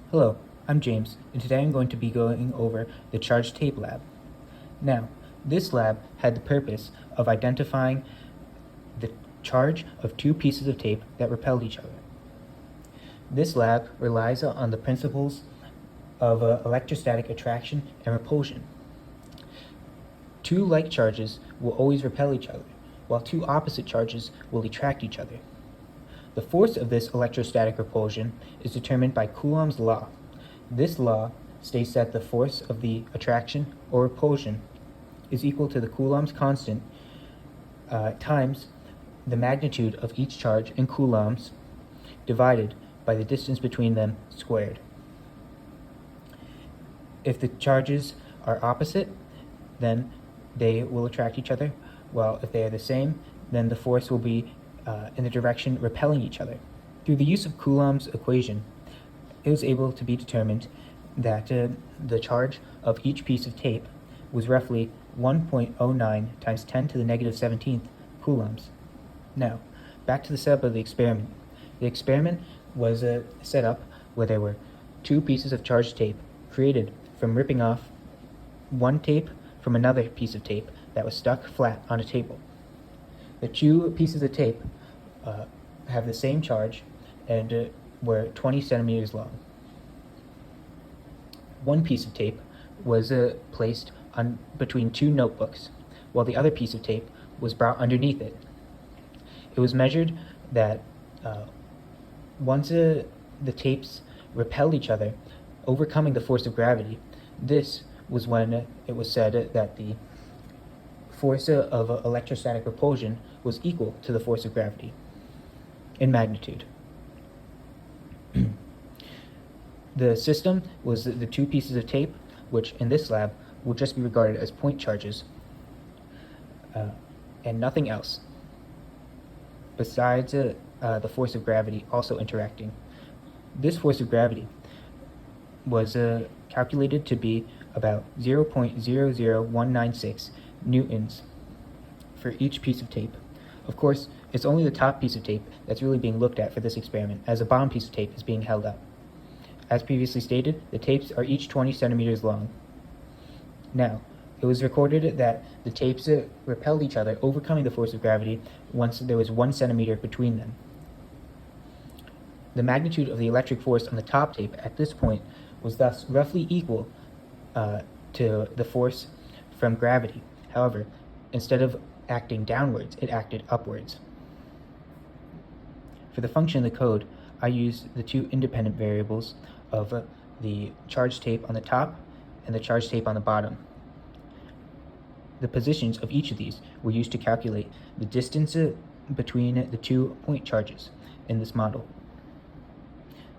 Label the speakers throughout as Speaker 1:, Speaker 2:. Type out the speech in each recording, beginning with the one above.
Speaker 1: Hello, I'm James, and today I'm going to be going over the charge tape lab. Now, this lab had the purpose of identifying the charge of two pieces of tape that repelled each other. This lab relies on the principles of electrostatic attraction and repulsion. Two like charges will always repel each other, while two opposite charges will attract each other. The force of this electrostatic repulsion is determined by Coulomb's law. This law states that the force of the attraction or repulsion is equal to the Coulomb's constant times the magnitude of each charge in coulombs divided by the distance between them squared. If the charges are opposite, then they will attract each other, while if they are the same, then the force will be in the direction repelling each other. Through the use of Coulomb's equation, it was able to be determined that the charge of each piece of tape was roughly 1.09 times 10 to the negative 17th coulombs. Now, back to the setup of the experiment. The experiment was set up where there were two pieces of charged tape created from ripping off one tape from another piece of tape that was stuck flat on a table. The two pieces of tape have the same charge and were 20 centimeters long. One piece of tape was placed on between two notebooks, while the other piece of tape was brought underneath it. It was measured that once the tapes repelled each other, overcoming the force of gravity, this was when it was said that the force of electrostatic repulsion was equal to the force of gravity in magnitude. The system was the two pieces of tape, which in this lab will just be regarded as point charges, and nothing else besides the force of gravity also interacting. This force of gravity was calculated to be about 0.00196 newtons for each piece of tape. Of course, it's only the top piece of tape that's really being looked at for this experiment, as the bottom piece of tape is being held up. As previously stated, the tapes are each 20 centimeters long. Now, it was recorded that the tapes repelled each other, overcoming the force of gravity once there was 1 centimeter between them. The magnitude of the electric force on the top tape at this point was thus roughly equal to the force from gravity. However, instead of acting downwards, it acted upwards. For the function of the code, I used the two independent variables of the charge tape on the top and the charge tape on the bottom. The positions of each of these were used to calculate the distance between the 2 point charges in this model.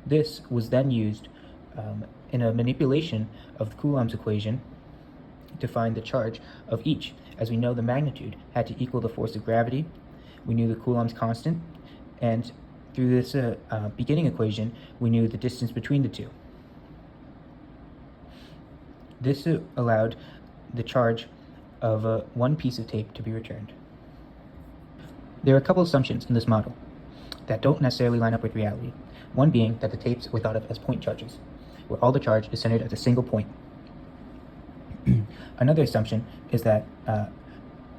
Speaker 1: This was then used in a manipulation of the Coulomb's equation to find the charge of each. As we know, the magnitude had to equal the force of gravity. We knew the Coulomb's constant, and through this beginning equation, we knew the distance between the two. This allowed the charge of one piece of tape to be returned. There are a couple assumptions in this model that don't necessarily line up with reality. One being that the tapes were thought of as point charges, where all the charge is centered at a single point. Another assumption is that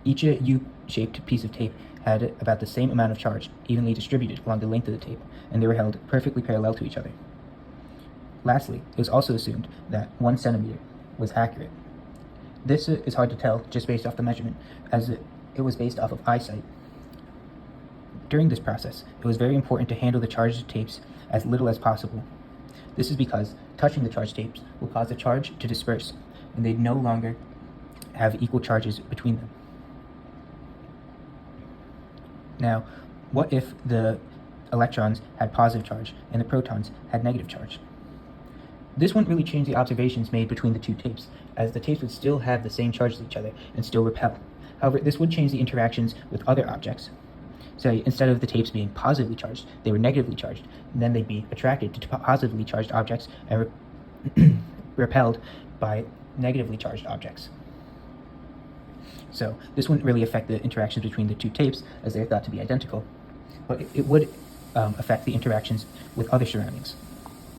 Speaker 1: each U-shaped piece of tape had about the same amount of charge, evenly distributed along the length of the tape, and they were held perfectly parallel to each other. Lastly, it was also assumed that 1 centimeter was accurate. This is hard to tell just based off the measurement, as it was based off of eyesight. During this process, it was very important to handle the charged tapes as little as possible. This is because touching the charged tapes will cause the charge to disperse, and they'd no longer have equal charges between them. Now, what if the electrons had positive charge and the protons had negative charge? This wouldn't really change the observations made between the two tapes, as the tapes would still have the same charge as each other and still repel. However, this would change the interactions with other objects. So instead of the tapes being positively charged, they were negatively charged, and then they'd be attracted to positively charged objects and repelled by negatively charged objects. So this wouldn't really affect the interactions between the two tapes, as they're thought to be identical, but it would affect the interactions with other surroundings.